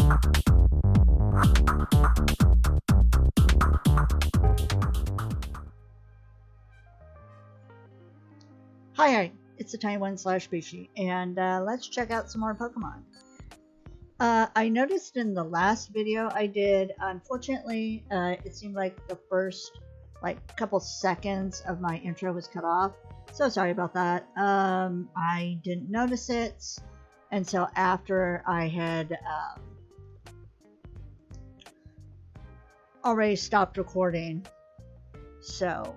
Hi, it's the tiny1/Bishie, and let's check out some more Pokemon. I noticed in the last video I did, unfortunately, it seemed like the first couple seconds of my intro was cut off. So sorry about that. I didn't notice it until after I had already stopped recording. So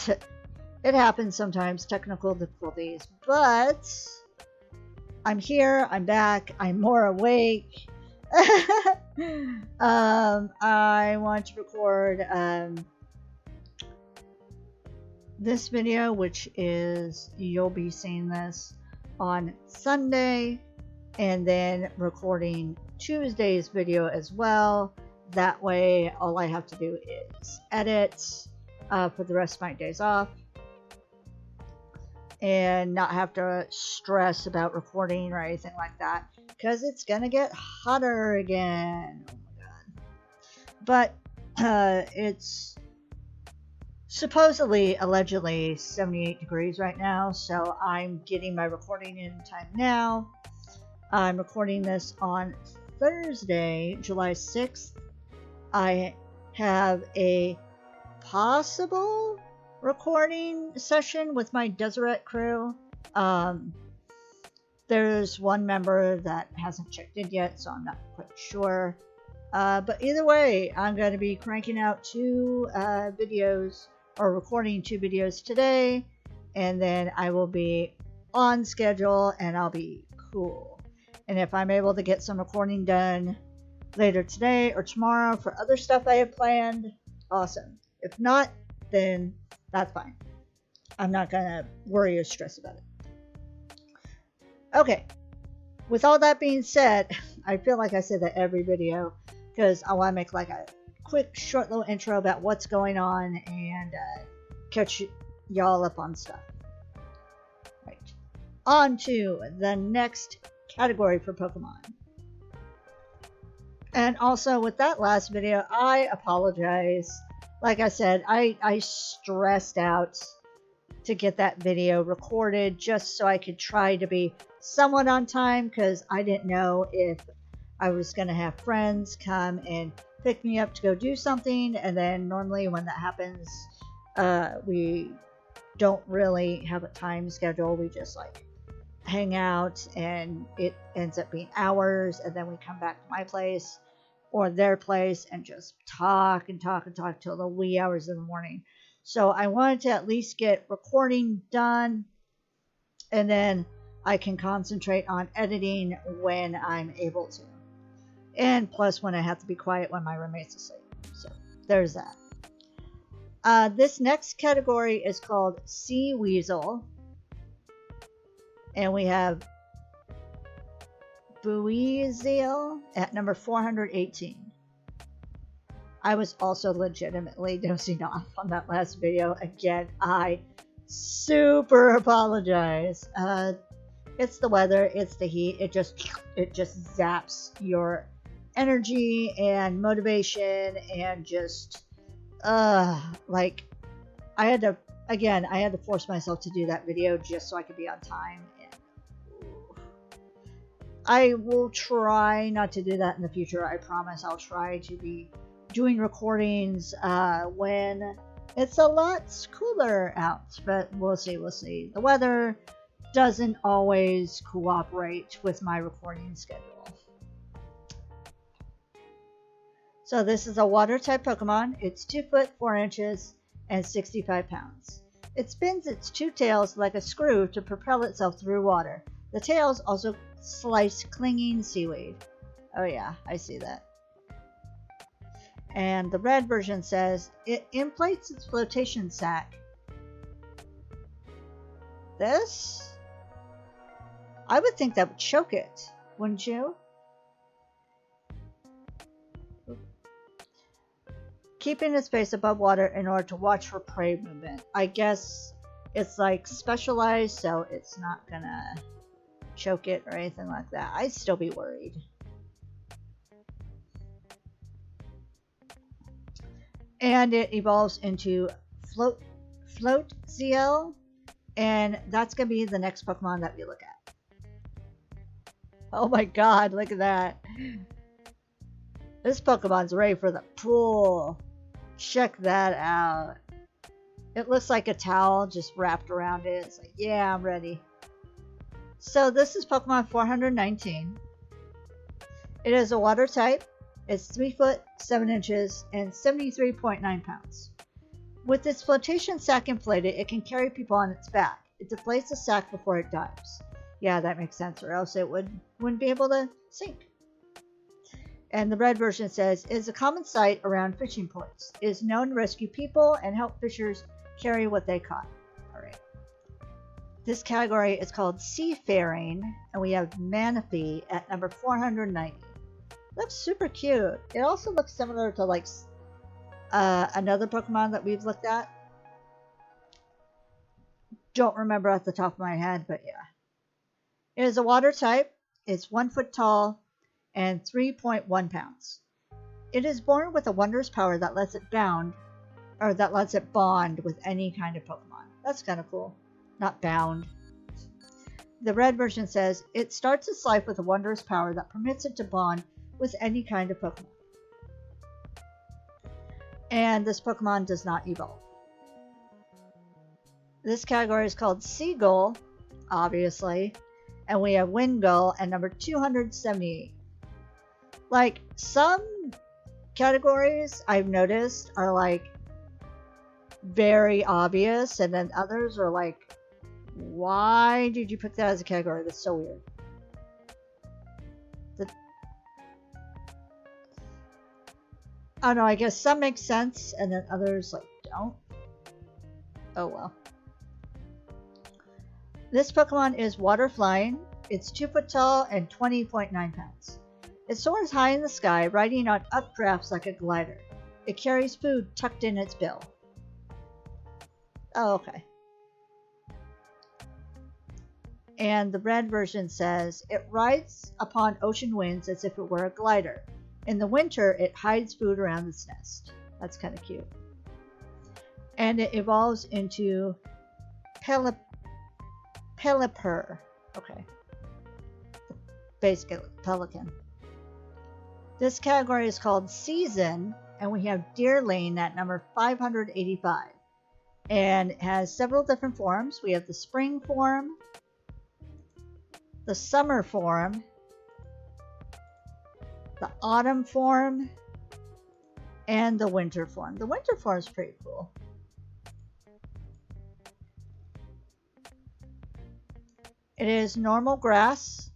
it happens sometimes, technical difficulties, but I'm here, I'm back, I'm more awake. I want to record this video, which is, you'll be seeing this on Sunday, and then recording Tuesday's video as well. That way all I have to do is edit for the rest of my days off and not have to stress about recording or anything like that, because it's gonna get hotter again. Oh my god. But it's supposedly, allegedly 78 degrees right now, so I'm getting my recording in time now. I'm recording this on Thursday, July 6th. I have a possible recording session with my Deseret crew. There's one member that hasn't checked in yet, so I'm not quite sure. But either way, I'm going to be cranking out 2 videos, or recording 2 videos today, and then I will be on schedule and I'll be cool. And if I'm able to get some recording done later today or tomorrow for other stuff I have planned, awesome. If not, then that's fine. I'm not gonna worry or stress about it. Okay, with all that being said, I feel like I say that every video, because I want to make like a quick short little intro about what's going on and catch y'all up on stuff. Right, on to the next category for Pokemon. And also with that last video, I apologize. Like I said, I stressed out to get that video recorded just so I could try to be somewhat on time, because I didn't know if I was going to have friends come and pick me up to go do something, and then normally when that happens, we don't really have a time schedule. We just hang out and it ends up being hours, and then we come back to my place or their place and just talk and talk and talk till the wee hours of the morning. So I wanted to at least get recording done, and then I can concentrate on editing when I'm able to. And plus when I have to be quiet when my roommate's asleep. So there's that. This next category is called Sea Weasel. And we have Weasel at number 418. I was also legitimately dozing off on that last video. Again, I super apologize. It's the weather, it's the heat. It just zaps your energy and motivation, and just I had to force myself to do that video just so I could be on time. I will try not to do that in the future. I promise I'll try to be doing recordings when it's a lot cooler out, but we'll see. The weather doesn't always cooperate with my recording schedule. So this is a water type Pokemon. It's 2 foot 4 inches and 65 pounds. It spins its 2 tails like a screw to propel itself through water. The tails also slice clinging seaweed. Oh yeah, I see that. And the red version says it inflates its flotation sac. This? I would think that would choke it, wouldn't you? Keeping its face above water in order to watch for prey movement. I guess it's specialized, so it's not gonna choke it or anything like that. I'd still be worried. And it evolves into Float ZL, and that's going to be the next Pokemon that we look at. Oh my god, look at that. This Pokemon's ready for the pool. Check that out. It looks like a towel just wrapped around it. It's like, yeah, I'm ready. So this is Pokemon 419. It is a water type. It's 3 foot 7 inches and 73.9 pounds. With its flotation sac inflated, it can carry people on its back. It deflates the sac before it dives. Yeah, that makes sense, or else it wouldn't be able to sink. And the red version says, it is a common sight around fishing ports. It is known to rescue people and help fishers carry what they caught. Alright. This category is called Seafaring, and we have Manaphy at number 490. Looks super cute. It also looks similar to like another Pokemon that we've looked at. Don't remember off the top of my head, but yeah. It is a water type. It's 1 foot tall and 3.1 pounds. It is born with a wondrous power that lets it bond with any kind of Pokemon. That's kind of cool. Not bound. The red version says, it starts its life with a wondrous power that permits it to bond with any kind of Pokemon. And this Pokemon does not evolve. This category is called Seagull, obviously. And we have Wingull at number 278. Like, some categories I've noticed are like very obvious, and then others are like, why did you pick that as a category? That's so weird. I don't know, I guess some make sense, and then others like don't. Oh well. This Pokemon is water flying. It's 2 foot tall and 20.9 pounds. It soars high in the sky, riding on updrafts like a glider. It carries food tucked in its bill. Oh, okay. And the red version says, it rides upon ocean winds as if it were a glider. In the winter, it hides food around its nest. That's kind of cute. And it evolves into Pelipper. Okay. Basically, pelican. This category is called Season, and we have Deerling at number 585. And it has several different forms. We have the spring form, the summer form, the autumn form, and the winter form. The winter form is pretty cool. It is normal grass.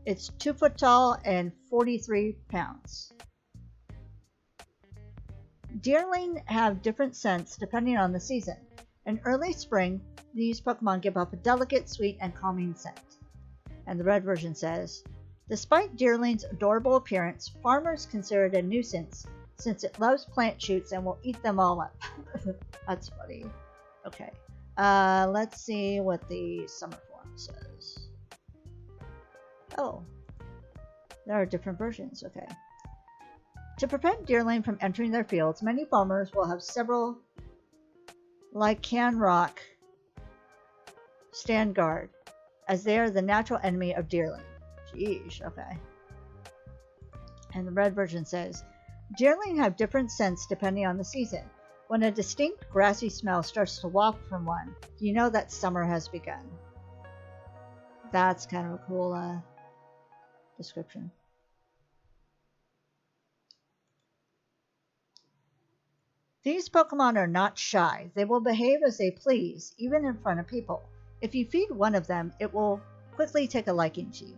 It's 2 foot tall and 43 pounds. Deerling have different scents depending on the season. In early spring, these Pokemon give off a delicate, sweet, and calming scent. And the red version says, despite Deerling's adorable appearance, farmers consider it a nuisance since it loves plant shoots and will eat them all up. That's funny. Okay. Let's see what the summer form says. Oh. There are different versions. Okay. To prevent Deerling from entering their fields, many farmers will have several Lycanroc stand guard, as they are the natural enemy of Deerling. Jeez, okay. And the red version says, Deerling have different scents depending on the season. When a distinct grassy smell starts to waft from one, you know that summer has begun. That's kind of a cool description. These Pokemon are not shy. They will behave as they please, even in front of people. If you feed one of them, it will quickly take a liking to you.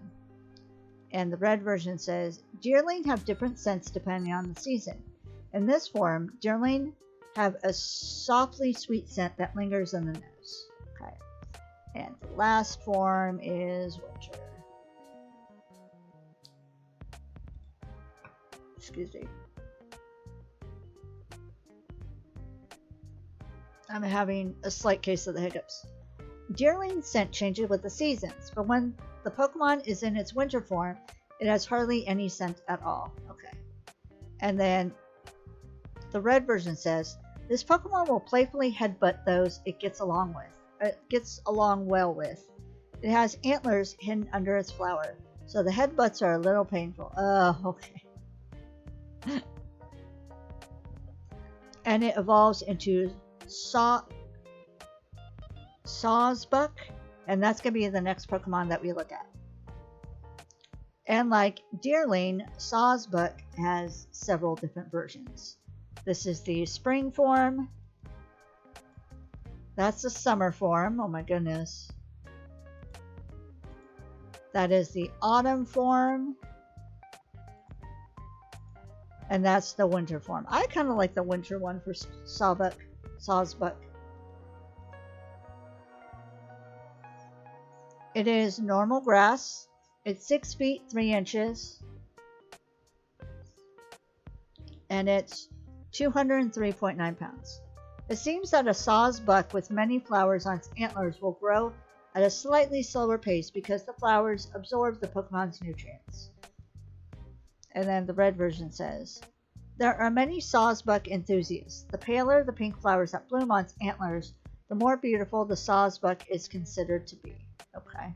And the red version says, Deerling have different scents depending on the season. In this form, Deerling have a softly sweet scent that lingers in the nose. Okay. And the last form is winter. Excuse me. I'm having a slight case of the hiccups. Deerling's scent changes with the seasons, but when the Pokemon is in its winter form, it has hardly any scent at all. Okay. And then the red version says, this Pokemon will playfully headbutt those it gets along well with. It has antlers hidden under its flower, so the headbutts are a little painful. Oh, okay. And it evolves into Sawsbuck, and that's going to be the next Pokemon that we look at. And like Deerling, Sawsbuck has several different versions. This is the spring form. That's the summer form. Oh my goodness. That is the autumn form. And that's the winter form. I kind of like the winter one for Sawsbuck. It is normal grass. It's 6 feet 3 inches. And it's 203.9 pounds. It seems that a Sawsbuck with many flowers on its antlers will grow at a slightly slower pace because the flowers absorb the Pokemon's nutrients. And then the red version says, there are many Sawsbuck enthusiasts. The paler the pink flowers that bloom on its antlers, the more beautiful the Sawsbuck is considered to be. Okay.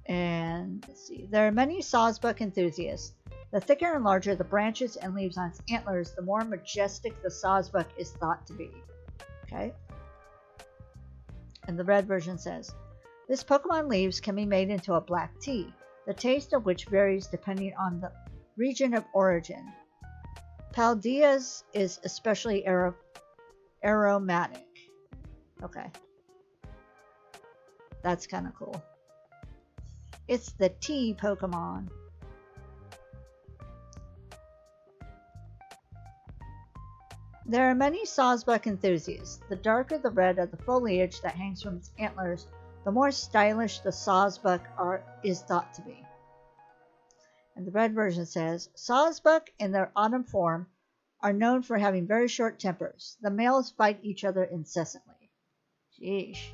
And let's see. There are many Sawsbuck enthusiasts. The thicker and larger the branches and leaves on its antlers, the more majestic the Sawsbuck is thought to be. Okay. And the red version says, this Pokemon leaves can be made into a black tea, the taste of which varies depending on the region of origin. Paldea's is especially aromatic. Okay. That's kind of cool. It's the tea Pokemon. There are many Sawsbuck enthusiasts. The darker the red of the foliage that hangs from its antlers, the more stylish the Sawsbuck is thought to be. And the red version says, Sawsbuck in their autumn form are known for having very short tempers. The males fight each other incessantly. Sheesh.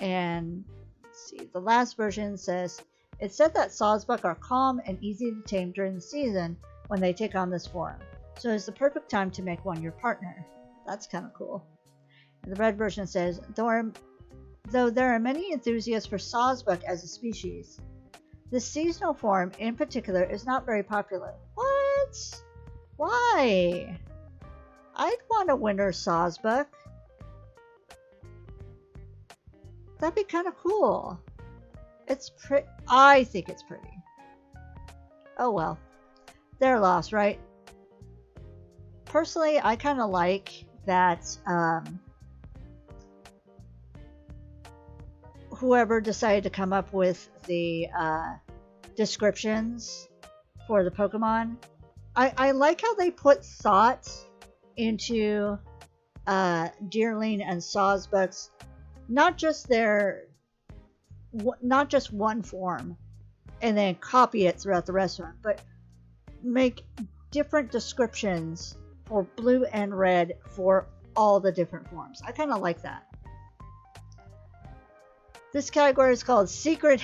And let's see, the last version says, it's said that Sawsbuck are calm and easy to tame during the season when they take on this form. So it's the perfect time to make one your partner. That's kind of cool. And the red version says, though there are many enthusiasts for Sawsbuck as a species, this seasonal form in particular is not very popular. What? Why? I'd want a winter Sawsbuck. That'd be kind of cool. It's pretty. I think it's pretty. Oh well. Their loss, right? Personally, I kind of like that whoever decided to come up with the descriptions for the Pokemon. I like how they put thought into Deerling and Sawsbuck's, not just one form and then copy it throughout the rest of them, but make different descriptions for blue and red for all the different forms. I kind of like that. This category is called Secret.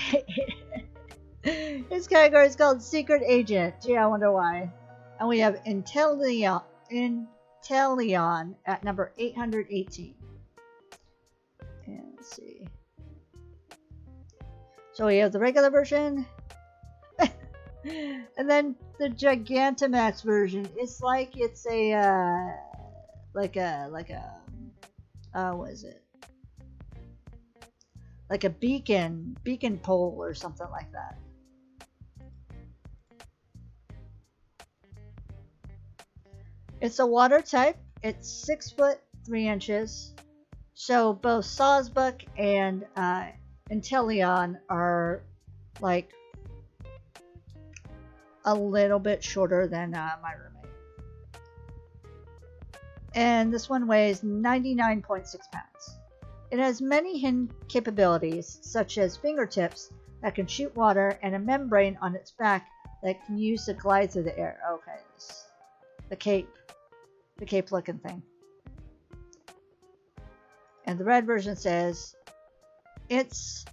This category is called Secret Agent. Gee, I wonder why. And we have Inteleon at number 818. And let's see. So we have the regular version. And then the Gigantamax version. It's like it's a what is it? Like a beacon pole or something like that. It's a water type. It's 6 foot 3 inches. So both Sawsbuck and Inteleon are like a little bit shorter than my roommate. And this one weighs 99.6 pounds. It has many hidden capabilities, such as fingertips that can shoot water and a membrane on its back that can use to glide through the air. Okay, the cape looking thing. And the red version says it's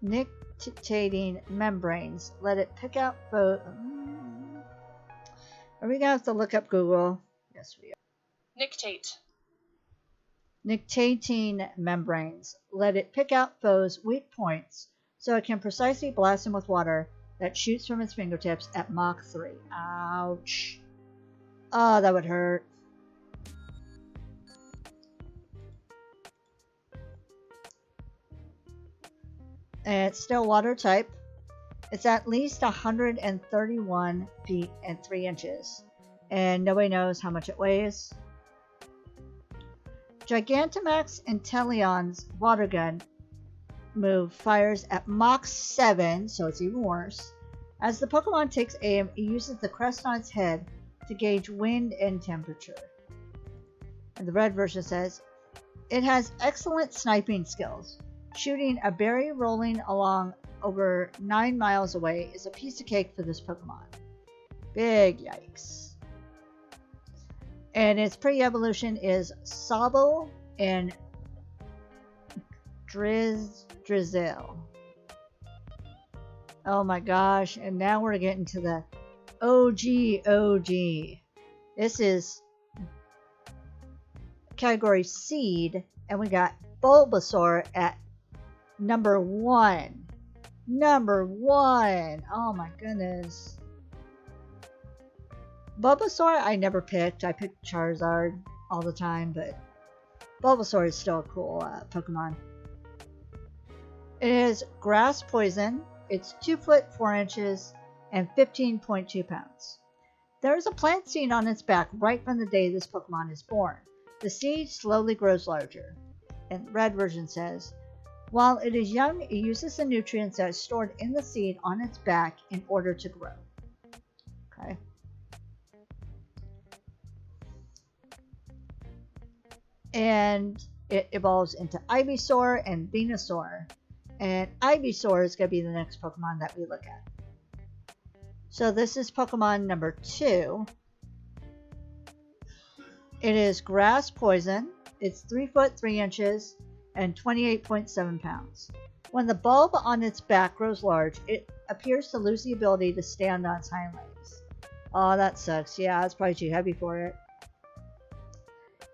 nictitating membranes. Let it pick out Are we gonna have to look up Google? Yes, we are. Nictating membranes. Let it pick out foes' weak points so it can precisely blast them with water that shoots from its fingertips at Mach 3. Ouch. Oh, that would hurt. And it's still water type. It's at least 131 feet and 3 inches. And nobody knows how much it weighs. Gigantamax Intellion's water gun move fires at Mach 7, so it's even worse. As the Pokemon takes aim, it uses the crest on its head to gauge wind and temperature. And the red version says, it has excellent sniping skills. Shooting a berry rolling along over 9 miles away is a piece of cake for this Pokemon. Big yikes. And its pre-evolution is Sobble and Drizzle. Oh my gosh, and now we're getting to the OG. This is category Seed, and we got Bulbasaur at number 1. Number 1! Oh my goodness. Bulbasaur I never picked. I picked Charizard all the time, but Bulbasaur is still a cool Pokemon. It is grass poison. It's 2 foot 4 inches and 15.2 pounds. There is a plant seed on its back right from the day this Pokemon is born. The seed slowly grows larger. And the red version says, while it is young, it uses the nutrients that are stored in the seed on its back in order to grow. Okay. And it evolves into Ivysaur and Venusaur. And Ivysaur is going to be the next Pokemon that we look at. So this is Pokemon number 2. It is grass poison. It's 3 foot 3 inches and 28.7 pounds. When the bulb on its back grows large, it appears to lose the ability to stand on its hind legs. Oh, that sucks. Yeah, it's probably too heavy for it.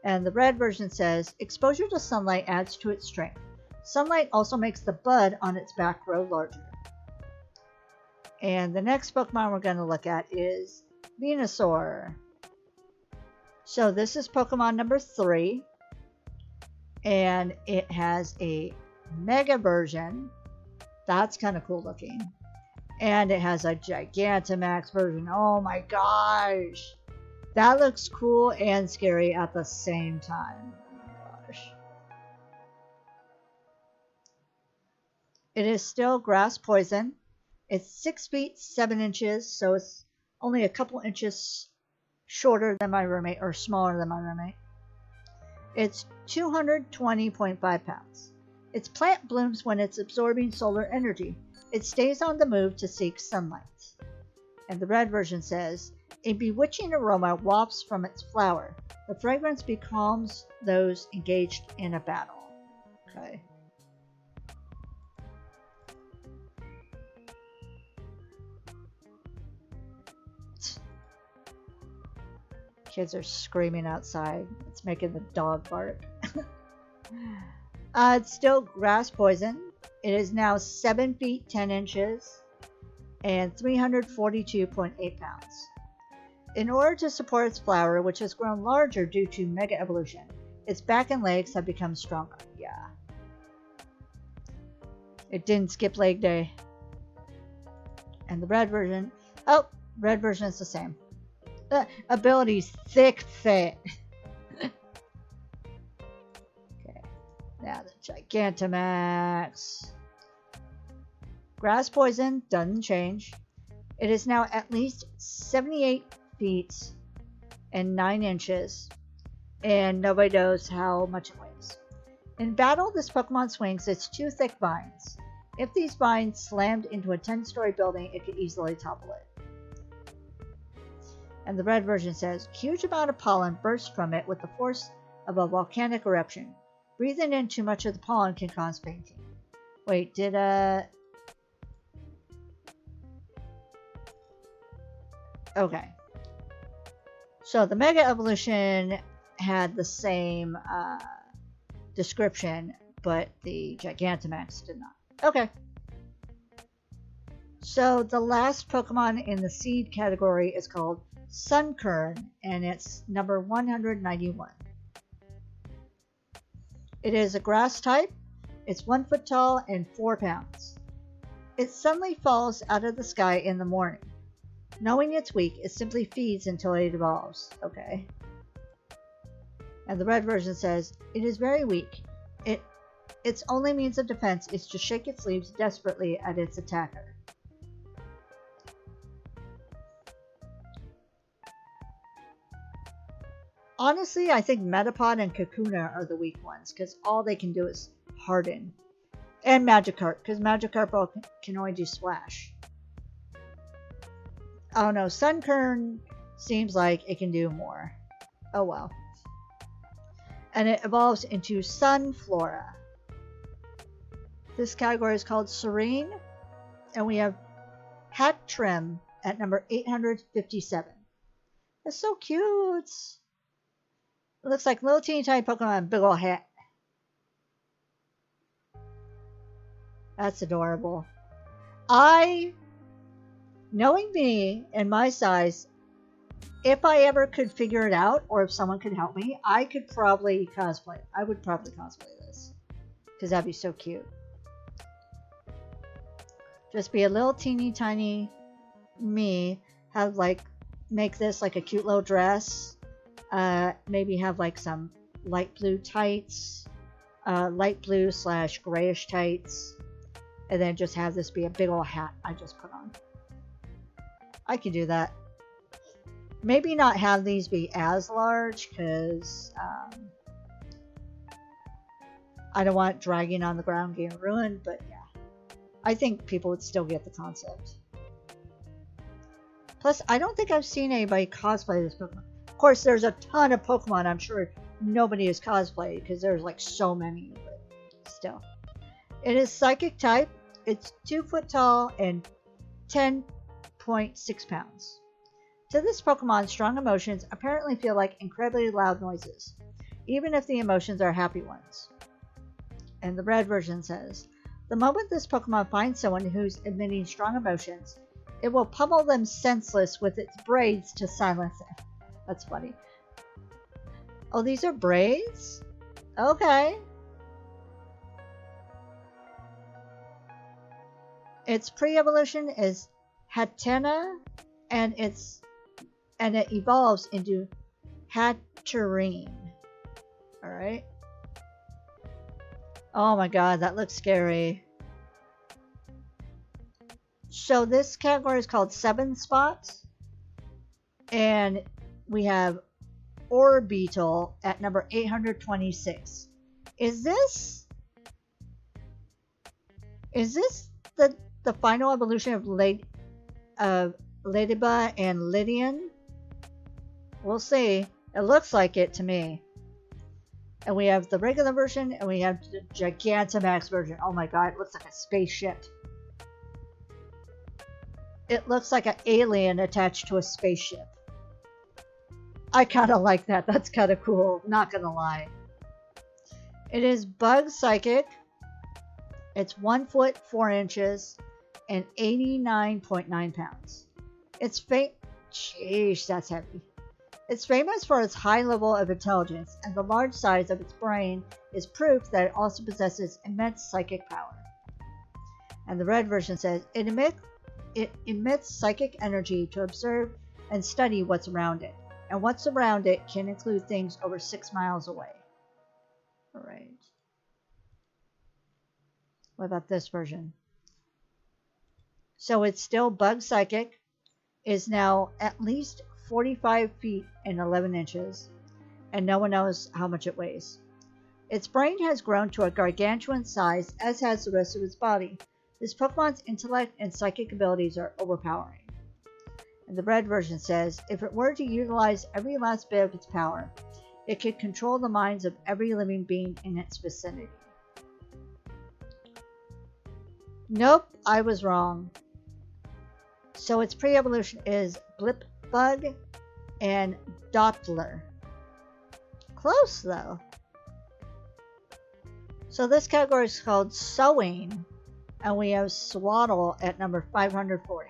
And the red version says, exposure to sunlight adds to its strength. Sunlight also makes the bud on its back grow larger. And the next Pokemon we're going to look at is Venusaur. So this is Pokemon number 3. And it has a Mega version. That's kind of cool looking. And it has a Gigantamax version. Oh my gosh. That looks cool and scary at the same time. Oh my gosh. It is still grass poison. It's 6 feet 7 inches, so it's only a couple inches shorter than my roommate, or smaller than my roommate. It's 220.5 pounds. Its plant blooms when it's absorbing solar energy. It stays on the move to seek sunlight. And the red version says, a bewitching aroma wafts from its flower. The fragrance becalms those engaged in a battle. Okay. Kids are screaming outside. It's making the dog bark. It's still grass poison. It is now 7 feet 10 inches and 342.8 pounds. In order to support its flower, which has grown larger due to mega evolution, its back and legs have become stronger. Yeah. It didn't skip leg day. And the red version, oh, red version is the same. Abilities thick fit. Okay, now the Gigantamax. Grass poison doesn't change. It is now at least 78 feet and 9 inches, and nobody knows how much it weighs. In battle, this Pokemon swings its 2 thick vines. If these vines slammed into a 10-story building, it could easily topple it. And the red version says, huge amount of pollen bursts from it with the force of a volcanic eruption. Breathing in too much of the pollen can cause fainting. Wait, did okay. So the Mega Evolution had the same description, but the Gigantamax did not. Okay. So the last Pokemon in the seed category is called Sunkern, and it's number 191. It is a grass type. It's 1 foot tall and 4 pounds. It suddenly falls out of the sky in the morning. Knowing it's weak, it simply feeds until it evolves. Okay. And the red version says, it is very weak. Its only means of defense is to shake its leaves desperately at its attacker. Honestly, I think Metapod and Kakuna are the weak ones, because all they can do is harden. And Magikarp, because Magikarp can only do Splash. Oh no, Sunkern seems like it can do more. Oh well. And it evolves into Sunflora. This category is called Serene, and we have Hat Trim at number 857. That's so cute. It looks like little teeny tiny Pokemon, big ol' hat. That's adorable. Knowing me and my size, if I ever could figure it out, or if someone could help me, I could probably cosplay. I would probably cosplay this, because that'd be so cute. Just be a little teeny tiny me, have like, make this like a cute little dress. Maybe have like some light blue tights, light blue / grayish tights, and then just have this be a big old hat I just put on. I could do that. Maybe not have these be as large, because I don't want dragging on the ground getting ruined, but yeah. I think people would still get the concept. Plus, I don't think I've seen anybody cosplay this Pokemon. Of course, there's a ton of Pokemon I'm sure nobody has cosplayed, because there's like so many, but still. It is Psychic type. It's 2 foot tall and 10.6 pounds. To this Pokemon, strong emotions apparently feel like incredibly loud noises, even if the emotions are happy ones. And the red version says, the moment this Pokemon finds someone who's emitting strong emotions, it will pummel them senseless with its braids to silence it. That's funny. Oh, these are braids? Okay. Its pre-evolution is Hatena, and it evolves into Hatterene. Alright. Oh my god, that looks scary. So this category is called 7 Spots. And we have Orbeetle at number 826. Is this the final evolution of Ladybug and Lydian? We'll see. It looks like it to me. And we have the regular version, and we have the Gigantamax version. Oh my god, it looks like a spaceship. It looks like an alien attached to a spaceship. I kind of like that. That's kind of cool. Not gonna lie. It is Bug Psychic. It's 1 foot 4 inches and 89.9 pounds. It's Sheesh, that's heavy. It's famous for its high level of intelligence, and the large size of its brain is proof that it also possesses immense psychic power. And the red version says, it emits psychic energy to observe and study what's around it, and what's around it can include things over 6 miles away. Alright. What about this version? So it's still Bug Psychic, is now at least 45 feet and 11 inches, and no one knows how much it weighs. Its brain has grown to a gargantuan size, as has the rest of its body, This Pokemon's intellect and psychic abilities are overpowering. And the red version says, if it were to utilize every last bit of its power, it could control the minds of every living being in its vicinity. Nope, I was wrong. So its pre-evolution is Blipbug and Doppler. Close though. So this category is called Sewing, and we have Swaddle at number 540.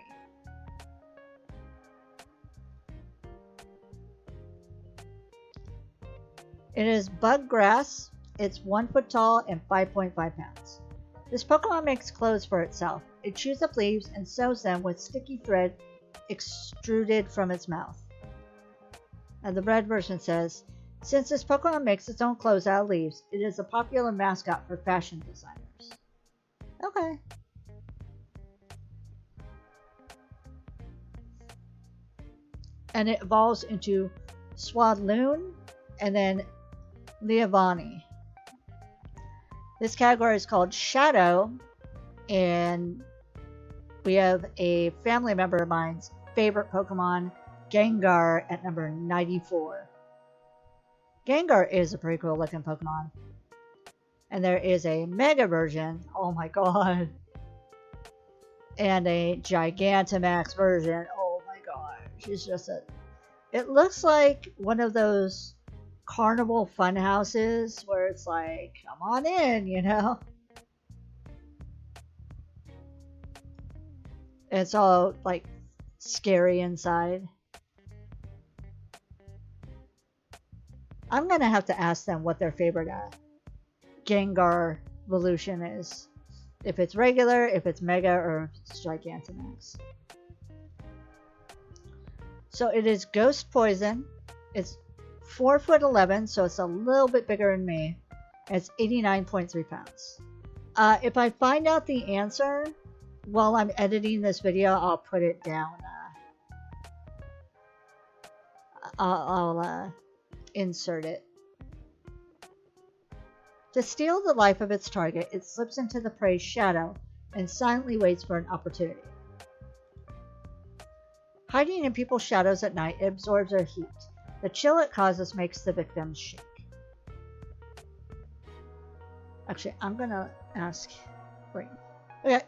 It is bug grass. It's 1 foot tall and 5.5 pounds. This Pokemon makes clothes for itself. It chews up leaves and sews them with sticky thread extruded from its mouth. And the red version says, since this Pokemon makes its own clothes out of leaves, it is a popular mascot for fashion designers. Okay. And it evolves into Swadloon and then Leavanny. This category is called Shadow, and we have a family member of mine's favorite Pokemon, Gengar, at number 94. Gengar is a pretty cool looking Pokemon. And there is a Mega version, oh my god, and a Gigantamax version, oh my gosh. It's just it looks like one of those carnival fun houses where it's like, come on in, you know. It's all like scary inside. I'm gonna have to ask them what their favorite Gengar evolution is. If it's regular, if it's Mega, or if it's Gigantamax. So it is Ghost Poison. It's 4'11", so it's a little bit bigger than me. And it's 89.3 pounds. If I find out the answer while I'm editing this video, I'll put it down. I'll insert it. To steal the life of its target, it slips into the prey's shadow and silently waits for an opportunity. Hiding in people's shadows at night, it absorbs their heat. The chill it causes makes the victim shake. Actually, I'm gonna ask. Wait. Okay.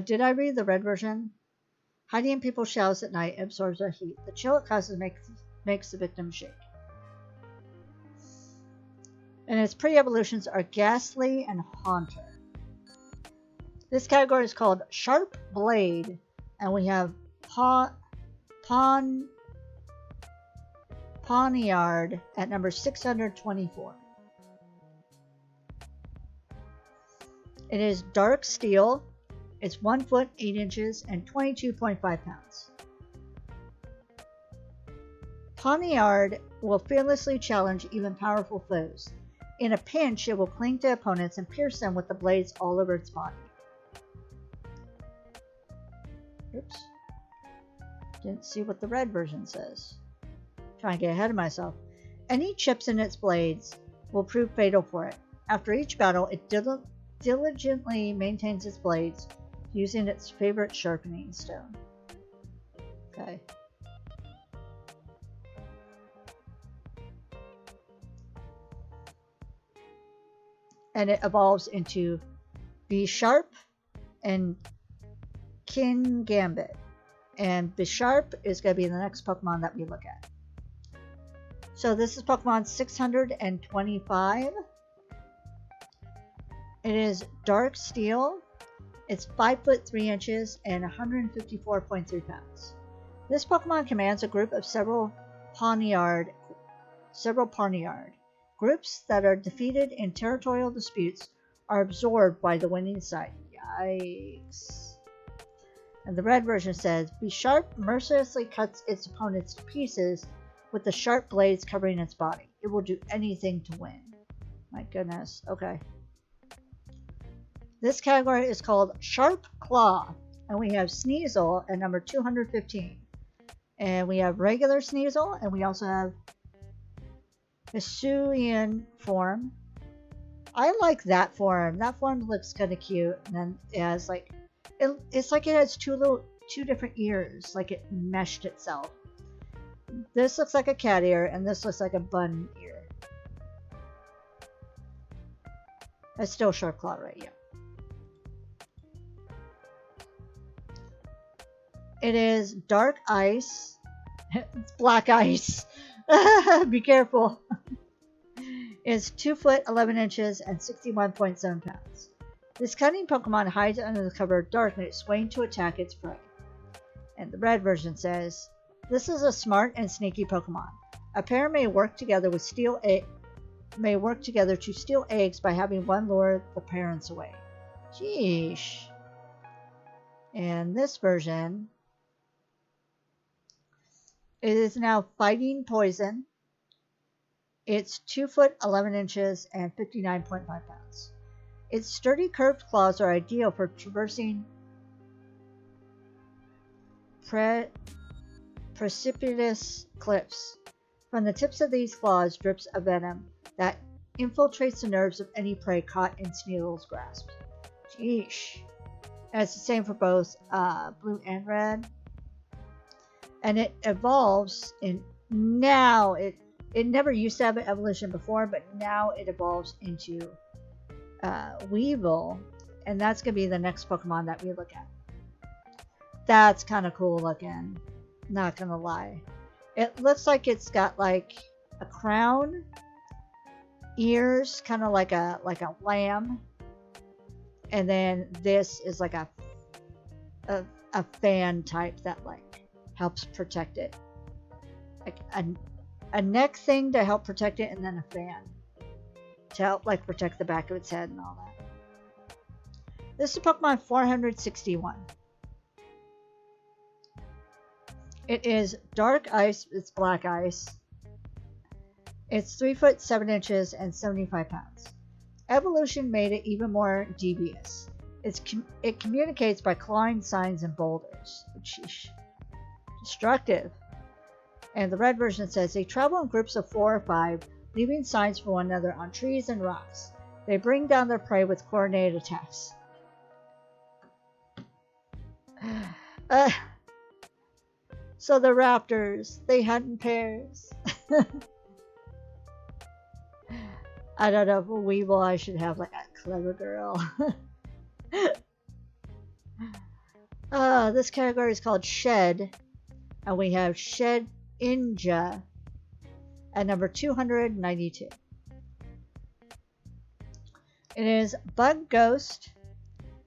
Did I read the red version? Hiding in people's shadows at night absorbs their heat. The chill it causes makes the victim shake. And its pre-evolutions are Ghastly and Haunter. This category is called Sharp Blade, and we have Poniard at number 624. It is Dark Steel. It's 1 foot 8 inches and 22.5 pounds. Poniard will fearlessly challenge even powerful foes. In a pinch, it will cling to opponents and pierce them with the blades all over its body. Oops. Didn't see what the red version says. Trying to get ahead of myself. Any chips in its blades will prove fatal for it. After each battle, it diligently maintains its blades, using its favorite sharpening stone. Okay. And it evolves into Bisharp and Kingambit. And Bisharp is going to be the next Pokemon that we look at. So this is Pokemon 625. It is Dark Steel. It's 5 foot 3 inches and 154.3 pounds. This Pokemon commands a group of several Poniard. Groups that are defeated in territorial disputes are absorbed by the winning side. Yikes. And the red version says, Bisharp mercilessly cuts its opponents to pieces with the sharp blades covering its body. It will do anything to win. My goodness. Okay. This category is called Sharp Claw, and we have Sneasel at number 215. And we have regular Sneasel, and we also have Hisuian form. I like that form. That form looks kind of cute. And then it has like, it's like it has two different ears, like it meshed itself. This looks like a cat ear, and this looks like a bun ear. It's still sharp claw, right? Yeah. It is dark ice. It's black ice. Be careful. It's 2 foot 11 inches and 61.7 pounds. This cunning Pokemon hides under the cover of darkness, waiting to attack its prey. And the red version says, "This is a smart and sneaky Pokemon. A pair may work together to steal eggs by having one lure the parents away." Sheesh. And this version, it is now fighting poison. It's 2 foot 11 inches and 59.5 pounds. Its sturdy curved claws are ideal for traversing precipitous cliffs. From the tips of these claws drips a venom that infiltrates the nerves of any prey caught in Sneasel's grasp. Sheesh. And it's the same for both blue and red. And it evolves in now. It never used to have an evolution before, but now it evolves into Weasel, and that's going to be the next Pokemon that we look at. That's kind of cool looking, not going to lie. It looks like it's got like a crown, ears, kind of like a lamb, and then this is like a fan type that like helps protect it, like a neck thing to help protect it, and then a fan to help like protect the back of its head and all that. This is Pokemon 461. It is dark ice. It's black ice. It's 3 foot 7 inches and 75 pounds. Evolution made it even more devious. It communicates by clawing signs and boulders. Sheesh. Destructive. And the red version says they travel in groups of 4 or 5, leaving signs for one another on trees and rocks. They bring down their prey with coordinated attacks. So the raptors, they hunt in pairs. I don't know, for Weasel I should have like a clever girl. This category is called Shed. And we have Shed Inja at number 292. It is Bug Ghost.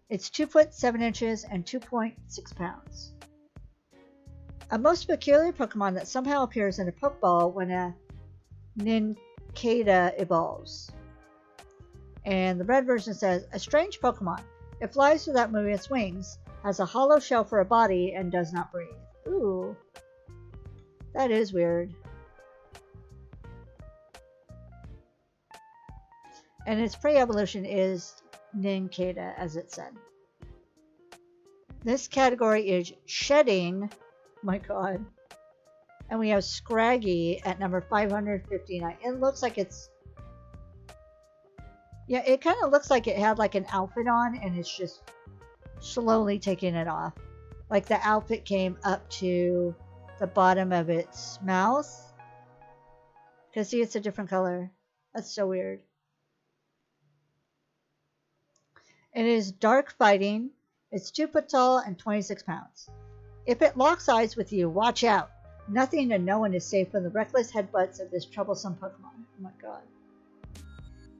It's 2 foot 7 inches and 2.6 pounds. A most peculiar Pokemon that somehow appears in a Pokeball when a Nincada evolves. And the red version says, a strange Pokemon. It flies without moving its wings, has a hollow shell for a body, and does not breathe. Ooh. That is weird. And its pre-evolution is Nincada, as it said. This category is Shedding. My god. And we have Scraggy at number 559. It looks like it's... Yeah, it kind of looks like it had like an outfit on and it's just slowly taking it off. Like the outfit came up to the bottom of its mouth. Because see, it's a different color. That's so weird. It is dark fighting. It's 2 foot tall and 26 pounds. If it locks eyes with you, watch out. Nothing and no one is safe from the reckless headbutts of this troublesome Pokemon. Oh my god.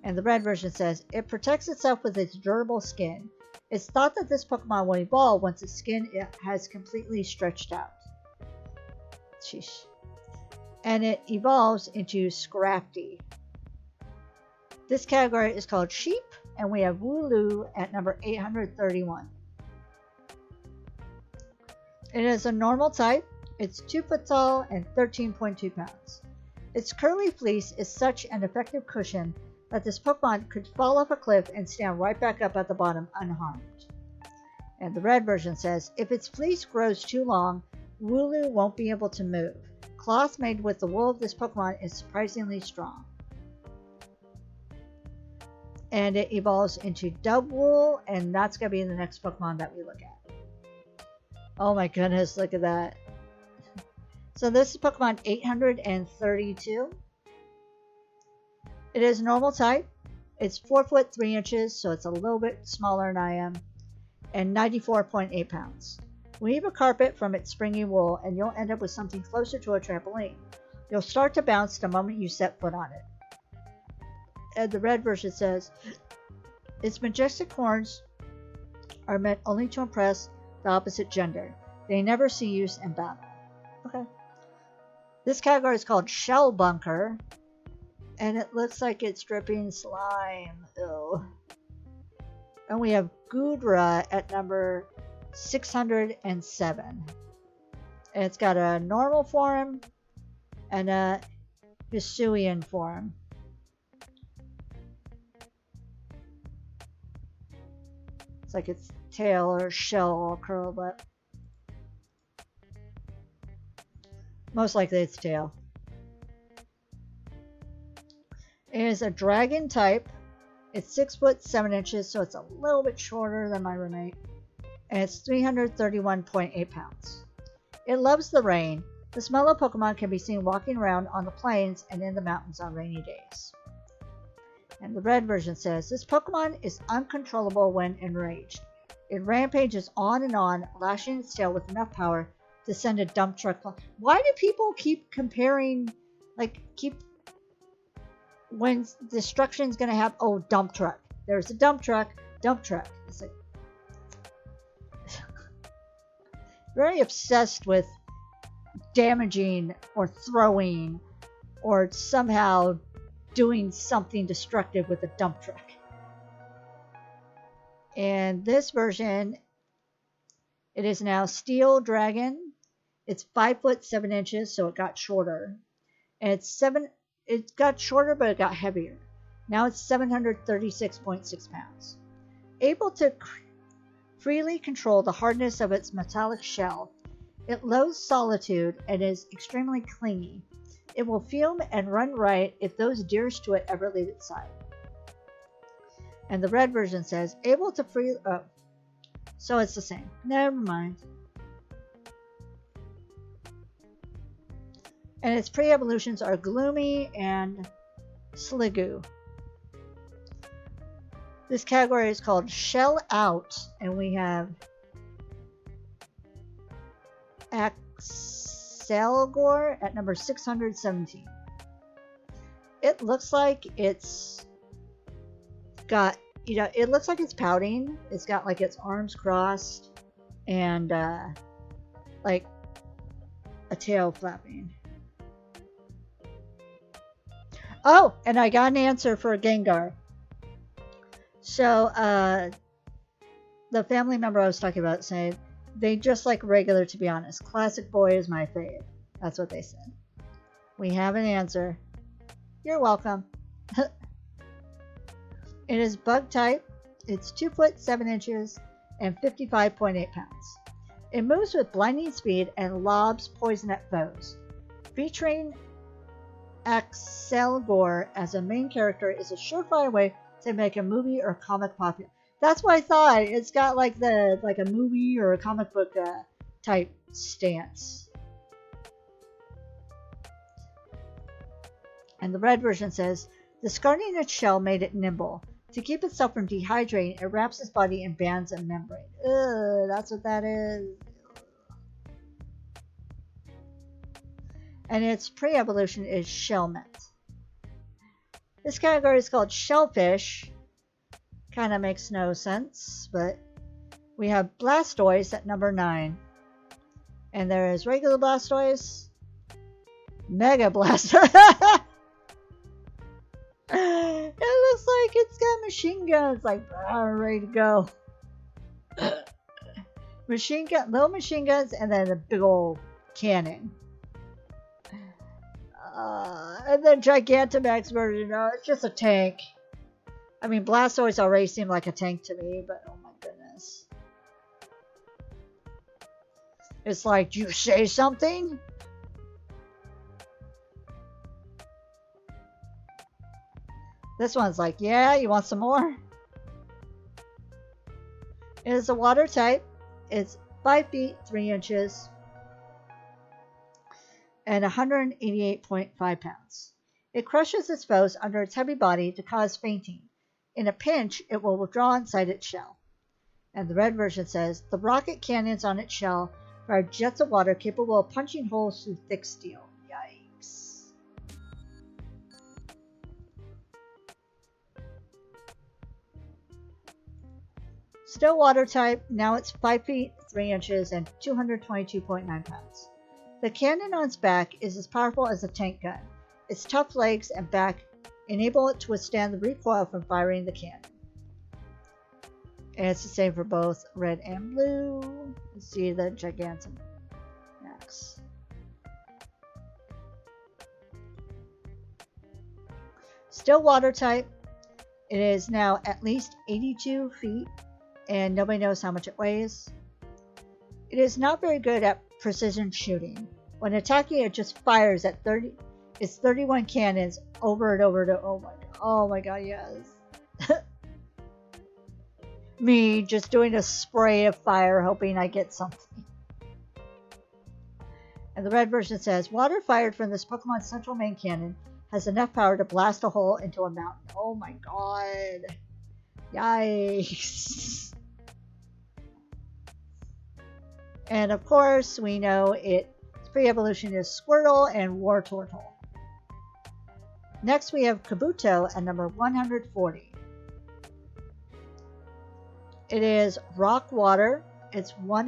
And the red version says, it protects itself with its durable skin. It's thought that this Pokemon will evolve once its skin has completely stretched out. Sheesh. And it evolves into Scrafty. This category is called Sheep, and we have Wooloo at number 831. It is a normal type. It's 2 foot tall and 13.2 pounds. Its curly fleece is such an effective cushion that this Pokemon could fall off a cliff and stand right back up at the bottom unharmed. And the red version says, if its fleece grows too long, Wooloo won't be able to move. cloth made with the wool of this Pokemon is surprisingly strong. And it evolves into Dub Wool, and that's going to be the next Pokemon that we look at. Oh my goodness, look at that. So this is Pokemon 832. It is normal type. It's 4 foot 3 inches, so it's a little bit smaller than I am, and 94.8 pounds. Weave a carpet from its springy wool, and you'll end up with something closer to a trampoline. You'll start to bounce the moment you set foot on it. And the red version says, its majestic horns are meant only to impress the opposite gender. They never see use in battle. Okay. This category is called Shell Bunker, and it looks like it's dripping slime. Ew. And we have Goodra at number 607. And it's got a normal form and a Hisuian form. It's like its tail or shell all curled up. Most likely its tail. It is a dragon type. It's 6 foot 7 inches, so it's a little bit shorter than my roommate. And it's 331.8 pounds. It loves the rain. This mellow Pokemon can be seen walking around on the plains and in the mountains on rainy days. And the red version says, this Pokemon is uncontrollable when enraged. It rampages on and on, lashing its tail with enough power to send a dump truck. Why do people keep comparing, when destruction's going to happen? Oh, dump truck. There's a dump truck, dump truck. It's like, very obsessed with damaging or throwing or somehow doing something destructive with a dump truck. And this version, it is now Steel Dragon. It's 5 foot 7 inches, so it got shorter. And it got shorter, but it got heavier. Now it's 736.6 pounds. Able to freely control the hardness of its metallic shell, it loathes solitude and is extremely clingy. It will fume and run riot if those dearest to it ever leave its side. And the red version says, able to free... Oh, so it's the same. Never mind. And its pre-evolutions are Gloomy and Sliggoo. This category is called Shell Out, and we have Axelgor at number 617. It looks like it's got, it looks like it's pouting. It's got like its arms crossed and like a tail flapping. Oh, and I got an answer for Gengar. So, the family member I was talking about saying, they just like regular, to be honest. Classic boy is my fave. That's what they said. We have an answer. You're welcome. It is bug type. It's 2 foot 7 inches and 55.8 pounds. It moves with blinding speed and lobs poison at foes. Featuring Axelgor as a main character is a surefire way to make a movie or comic popular. That's what I thought. It's got like a movie or a comic book type stance. And the red version says, discarding its shell made it nimble. To keep itself from dehydrating, it wraps its body in bands of membrane. Ugh, that's what that is. And its pre-evolution is Shellmet. This category is called Shellfish. Kind of makes no sense, but we have Blastoise at number 9. And there is regular Blastoise, Mega Blastoise. It looks like it's got machine guns, like ready to go. Little machine guns, and then a big old cannon. And then Gigantamax version, it's just a tank. I mean, Blastoise already seemed like a tank to me, but oh my goodness. It's like, you say something? This one's like, yeah, you want some more? It is a water type. It's 5 feet 3 inches and 188.5 pounds. It crushes its foes under its heavy body to cause fainting. In a pinch, it will withdraw inside its shell. And the red version says, the rocket cannons on its shell fire jets of water capable of punching holes through thick steel. Yikes. Still water type, now it's 5 feet 3 inches and 222.9 pounds. The cannon on its back is as powerful as a tank gun. Its tough legs and back enable it to withstand the recoil from firing the cannon. And it's the same for both red and blue. Let's see the Gigantamax. Still water type. It is now at least 82 feet, and nobody knows how much it weighs. It is not very good at precision shooting. When attacking, it just fires at 31 cannons over and over to, oh my god, yes. Me just doing a spray of fire hoping I get something. And the red version says, water fired from this Pokemon's central main cannon has enough power to blast a hole into a mountain. Oh my god. Yikes. And of course, we know its pre-evolution is Squirrel and War Turtle. Next, we have Kabuto at number 140. It is rock water. It's 1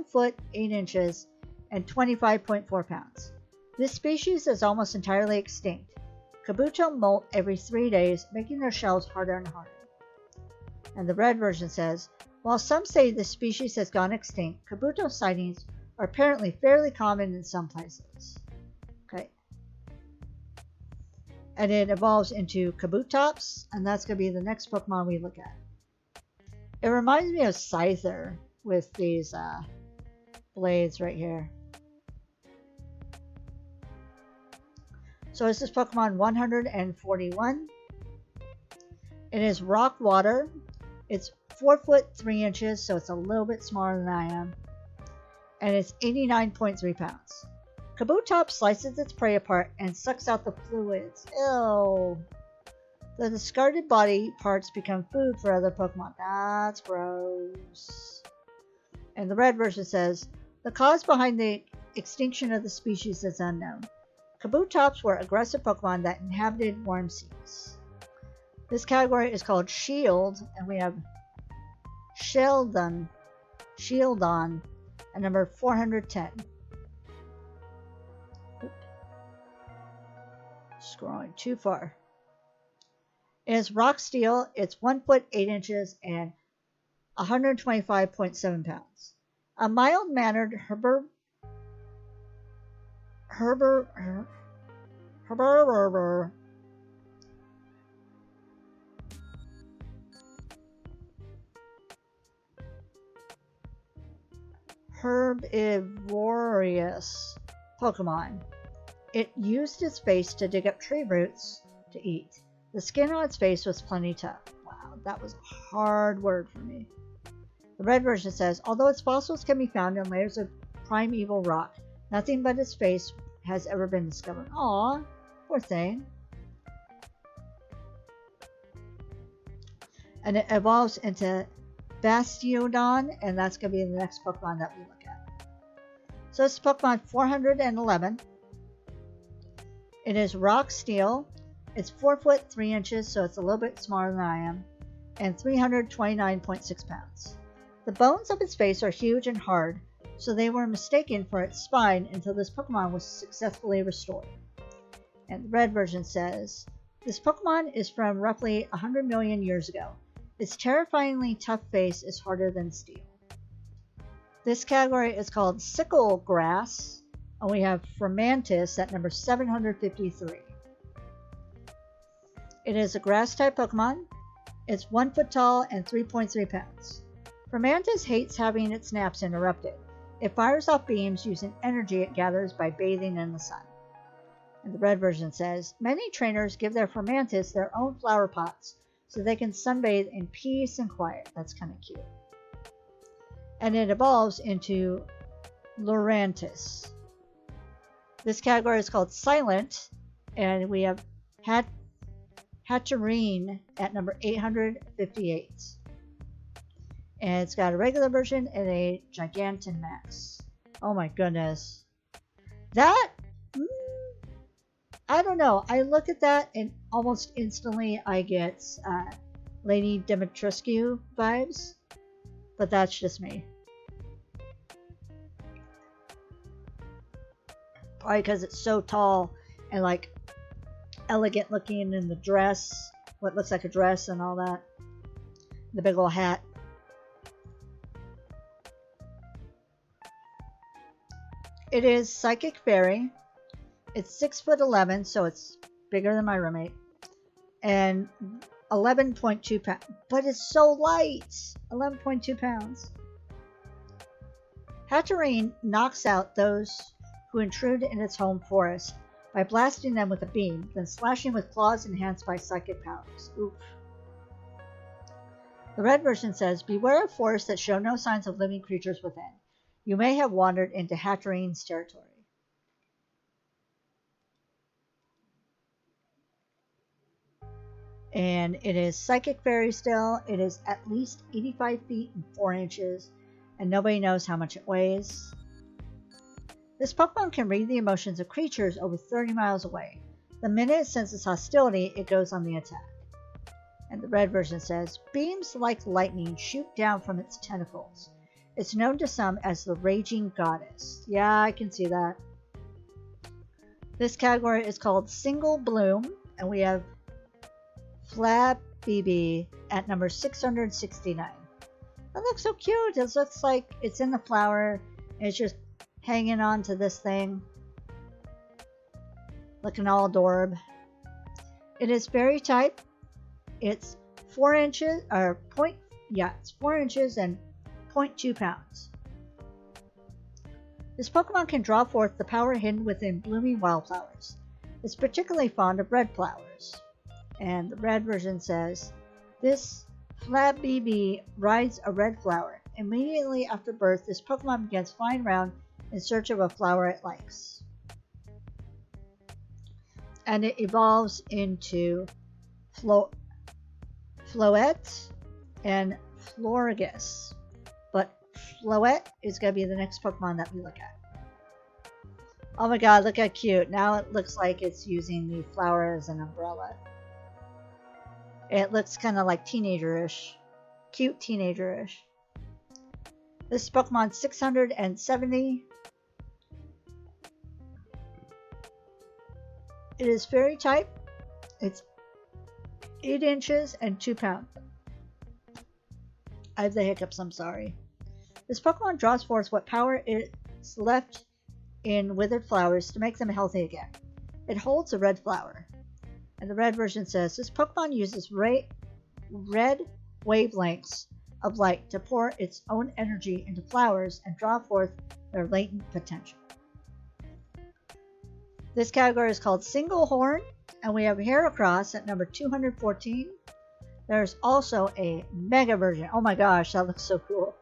foot 8 inches and 25.4 pounds. This species is almost entirely extinct. Kabuto molt every 3 days, making their shells harder and harder. And the red version says, while some say this species has gone extinct, Kabuto sightings are apparently fairly common in some places. Okay. And it evolves into Kabutops, and that's going to be the next Pokemon we look at. It reminds me of Scyther with these blades right here. So this is Pokemon 141. It is rock water. It's 4 foot 3 inches, so it's a little bit smaller than I am. And it's 89.3 pounds. Kabutops slices its prey apart and sucks out the fluids. Ew. The discarded body parts become food for other Pokemon. That's gross. And the red version says, the cause behind the extinction of the species is unknown. Kabutops were aggressive Pokemon that inhabited warm seas. This category is called Shield, and we have Shieldon at number 410. Scrolling too far. It is rock steel. It's 1 foot 8 inches and 125.7 pounds. A mild-mannered herbivorous Pokemon. It used its face to dig up tree roots to eat. The skin on its face was plenty tough. Wow, that was a hard word for me. The red version says, although its fossils can be found in layers of primeval rock, nothing but its face has ever been discovered. Aw, poor thing. And it evolves into Bastiodon, and that's going to be the next Pokemon that we look at. So it's Pokemon 411. It is rock steel. It's 4 foot 3 inches, so it's a little bit smaller than I am, and 329.6 pounds. The bones of its face are huge and hard, so they were mistaken for its spine until this Pokemon was successfully restored. And the red version says, this Pokemon is from roughly 100 million years ago. Its terrifyingly tough face is harder than steel. This category is called Sickle Grass, and we have Fermantis at number 753. It is a grass-type Pokemon. It's 1 foot tall and 3.3 pounds. Fermantis hates having its naps interrupted. It fires off beams using energy it gathers by bathing in the sun. And the red version says, many trainers give their Formantis their own flower pots so they can sunbathe in peace and quiet. That's kind of cute. And it evolves into Lurantis. This category is called Silent, and we have Hatcherine at number 858. And it's got a regular version and a Gigantamax. Oh my goodness. That, I don't know. I look at that and almost instantly I get Lady Dimitrescu vibes. But that's just me. Probably because it's so tall and like elegant looking in the dress. What looks like a dress and all that. The big old hat. It is Psychic Fairy. It's 6'11", so it's bigger than my roommate. And 11.2 pounds. But it's so light. 11.2 pounds. Hatterene knocks out those who intrude in its home forest by blasting them with a beam, then slashing with claws enhanced by psychic powers. Oof. The red version says, beware of forests that show no signs of living creatures within. You may have wandered into Hatterene's territory. And it is Psychic Fairy still. It is at least 85 feet and 4 inches, and nobody knows how much it weighs. This Pokemon can read the emotions of creatures over 30 miles away. The minute it senses hostility, it goes on the attack. And the red version says, beams like lightning shoot down from its tentacles. It's known to some as the Raging Goddess. Yeah, I can see that. This category is called Single Bloom, and we have Flabébé at number 669. That looks so cute. It looks like it's in the flower. And it's just hanging on to this thing. Looking all adorable. It is fairy type. It's 4 inches, or it's 4 inches and 0.2 pounds. This Pokemon can draw forth the power hidden within blooming wildflowers. It's particularly fond of red flowers. And the red version says, this Flabébé rides a red flower. Immediately after birth, this Pokemon begins flying around in search of a flower it likes. And it evolves into Floette and Florges. But Floette is going to be the next Pokemon that we look at. Oh my god, look how cute. Now it looks like it's using the flower as an umbrella. It looks kind of like teenager-ish. Cute teenager-ish. This is Pokemon 670. It is fairy type. It's 8 inches and 2 pounds. I have the hiccups, I'm sorry. This Pokemon draws forth what power is left in withered flowers to make them healthy again. It holds a red flower. And the red version says, this Pokemon uses red wavelengths of light to pour its own energy into flowers and draw forth their latent potential. This category is called Single Horn, and we have Heracross at number 214. There's also a Mega version. Oh my gosh, that looks so cool.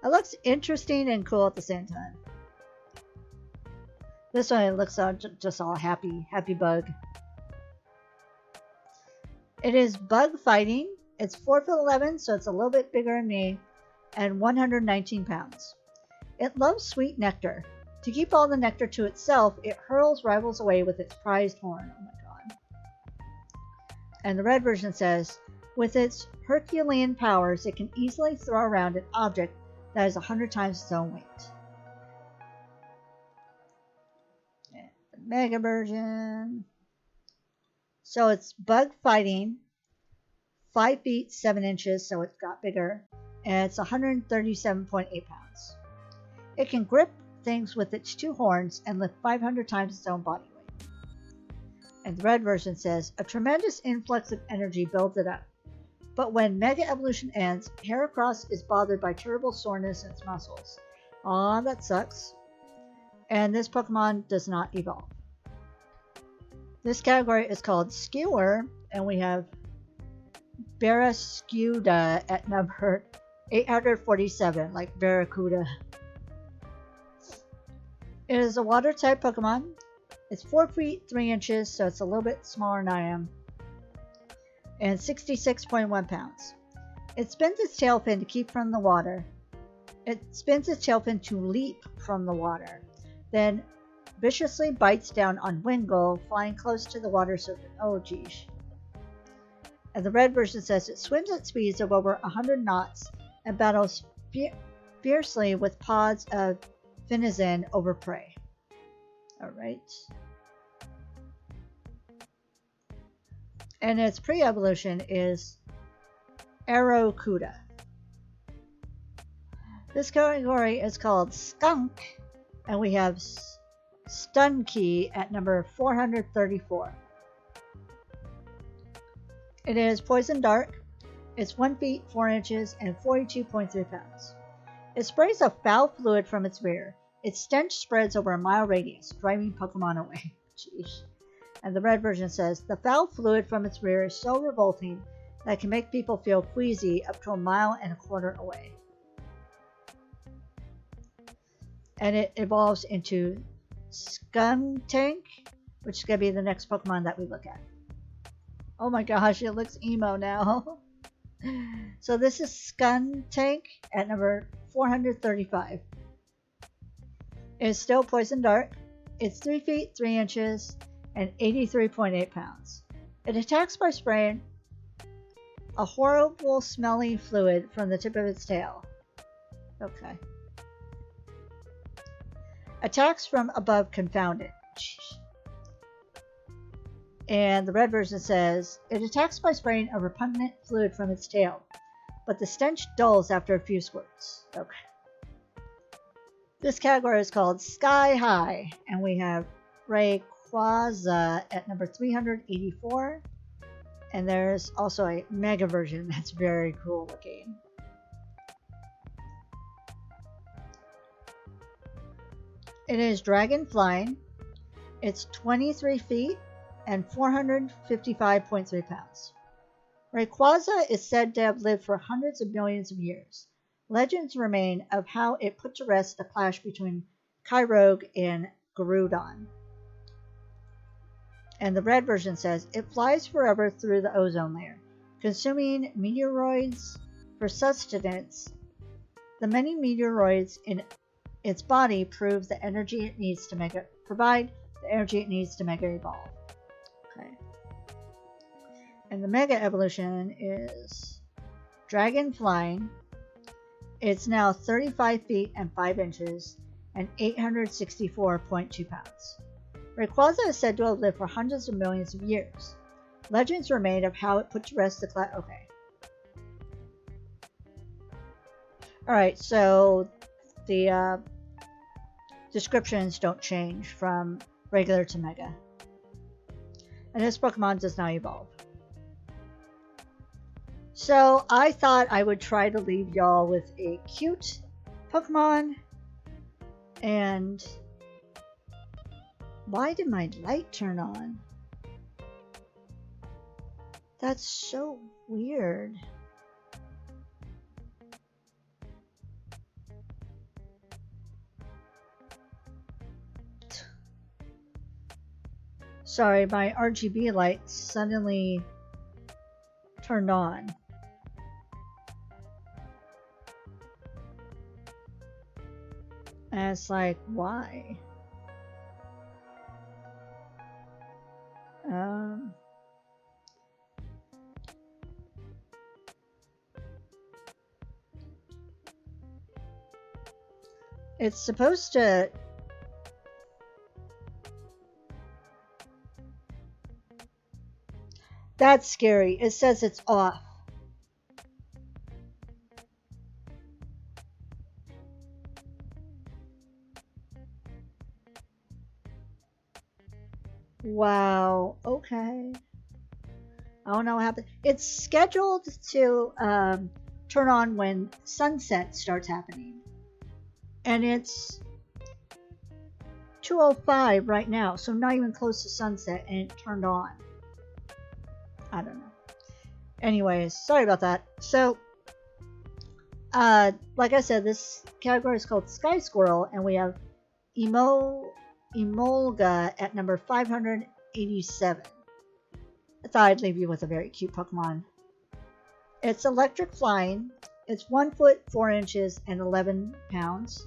It looks interesting and cool at the same time. This one looks just all happy bug. It is bug fighting. It's 4'11", so it's a little bit bigger than me, and 119 pounds. It loves sweet nectar. To keep all the nectar to itself, it hurls rivals away with its prized horn. Oh my god. And the red version says, with its Herculean powers, it can easily throw around an object that is 100 times its own weight. And the Mega version. So it's bug fighting, 5 feet 7 inches, so it's got bigger, and it's 137.8 pounds. It can grip things with its 2 horns and lift 500 times its own body weight. And the red version says, a tremendous influx of energy builds it up. But when Mega Evolution ends, Heracross is bothered by terrible soreness in its muscles. Aw, that sucks. And this Pokemon does not evolve. This category is called Skewer, and we have Barraskewda at number 847, like Barracuda. It is a water type Pokemon. It's 4 feet 3 inches, so it's a little bit smaller than I am, and 66.1 pounds. It spins its tail fin to keep from the water. It spins its tail fin to leap from the water, then viciously bites down on Wingull, flying close to the water surface. Oh, geez. And the red version says it swims at speeds of over 100 knots and battles fiercely with pods of venison over prey. Alright. And its pre-evolution is Arrokuda. This category is called Skunk, and we have Stunky at number 434. It is Poison Dark. It's 1 feet 4 inches and 42.3 pounds. It sprays a foul fluid from its rear. Its stench spreads over a mile radius, driving Pokemon away. Jeez. And the red version says, the foul fluid from its rear is so revolting that it can make people feel queasy up to 1.25 miles away. And it evolves into Skuntank, which is going to be the next Pokemon that we look at. Oh my gosh, it looks emo now. So this is Skuntank at number 435. It's still Poison Dark. It's 3 feet 3 inches and 83.8 pounds. It attacks by spraying a horrible smelling fluid from the tip of its tail. Okay. Attacks from above confounded. Jeez. And the red version says, it attacks by spraying a repugnant fluid from its tail, but the stench dulls after a few squirts. Okay. This category is called Sky High, and we have Rayquaza at number 384. And there's also a mega version that's very cool looking. It is dragon flying. It's 23 feet and 455.3 pounds. Rayquaza is said to have lived for hundreds of millions of years. Legends remain of how it put to rest the clash between Kyogre and Groudon. And the red version says, it flies forever through the ozone layer, consuming meteoroids for sustenance. The many meteoroids in its body prove the energy it needs to provide the energy it needs to mega evolve. Okay. And the mega evolution is dragon flying. It's now 35 feet and 5 inches and 864.2 pounds. Rayquaza is said to have lived for hundreds of millions of years. Legends remain of how it put to rest the class. Okay. Alright, so the descriptions don't change from regular to mega. And this Pokemon does not evolve. So I thought I would try to leave y'all with a cute Pokemon. And why did my light turn on? That's so weird. Sorry, my RGB light suddenly turned on. And it's like, why? It's supposed to... That's scary. It says it's off. Wow. Okay. I don't know what happened. It's scheduled to turn on when sunset starts happening. And it's 2:05 right now, so not even close to sunset, and it turned on. I don't know. Anyways, sorry about that. So, like I said, this category is called Sky Squirrel, and we have Emolga at number 587. I thought I'd leave you with a very cute Pokemon. It's electric flying. It's 1 foot 4 inches and 11 pounds.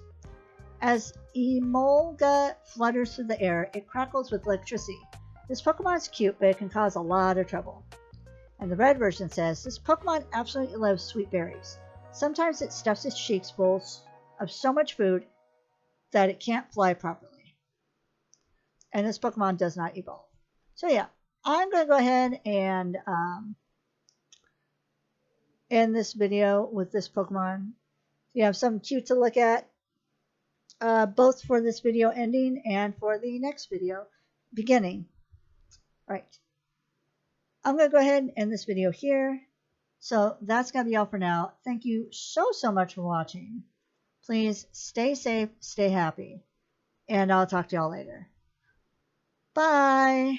As Emolga flutters through the air, it crackles with electricity. This Pokemon is cute, but it can cause a lot of trouble. And the red version says, this Pokemon absolutely loves sweet berries. Sometimes it stuffs its cheeks full of so much food that it can't fly properly. And this Pokemon does not evolve. So yeah, I'm going to go ahead and end this video with this Pokemon. You have something cute to look at, both for this video ending and for the next video beginning. Right. I'm going to go ahead and end this video here. So that's going to be all for now. Thank you so much for watching. Please stay safe, stay happy, and I'll talk to y'all later. Bye.